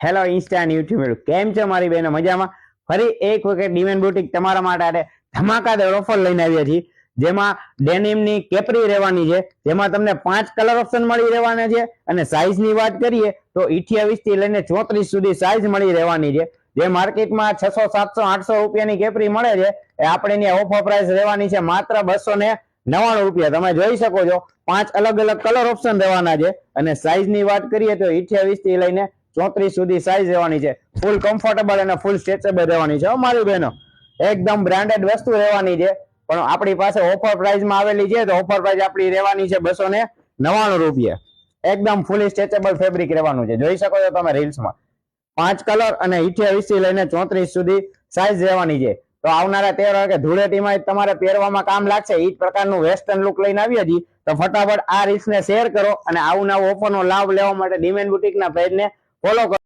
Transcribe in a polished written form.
Hello Insta અને YouTube કેમ છે મારી બહેનો મજામાં? ફરી એક વખત ડિમેન બુટીક તમારા માટે ધમાકાદાર ઓફર લઈને આવ્યા છીએ, જેમાં ડેનિમની કેપરી રહેવાની છે, જેમાં તમને 5 કલર ઓપ્શન મળી રહેવાના છે અને સાઈઝની વાત કરીએ તો 28 થી લઈને 34 સુધી સાઈઝ મળી રહેવાની છે। જે માર્કેટમાં 600 700 800 રૂપિયાની કેપરી મળે છે, એ આપણે અહીંયા ઓફર પ્રાઇસ રહેવાની છે માત્ર 299 રૂપિયા। તમે જોઈ શકો છો 5 અલગ અલગ કલર ઓપ્શન રહેવાના છે અને સાઈઝની વાત કરીએ તો 28 થી લઈને 34 સુધી સાઈઝ રહેવાની છે। ફૂલ કમ્ફર્ટેબલ અને ફૂલ સ્ટ્રેચેબલ રહેવાની છે મારી બહેનો, એકદમ બ્રાન્ડેડ વસ્તુ રહેવાની છે, પણ આપણી પાસે ઓફર પ્રાઇસમાં આવેલી છે તો ઓફર પ્રાઇસ આપણી રહેવાની છે 299 રૂપિયા। એકદમ ફૂલી સ્ટ્રેચેબલ ફેબ્રિક રહેવાનું છે, જોઈ શકો છો તમે રીલ્સમાં। 5 કલર અને 28 થી લઈને 34 સુધી સાઈઝ રહેવાની છે। તો આવનારા તહેવાર કે ધૂળેટીમાં તમારે પહેરવામાં કામ લાગશે એ જ પ્રકારનું વેસ્ટર્ન લુક લઈને આવ્યા છીએ। તો ફટાફટ આ રીલ્સને શેર કરો અને આવું નવું ઓફરનો લાભ લેવા માટે ડિમેન બુટીકના પેજને ફોલો કરો।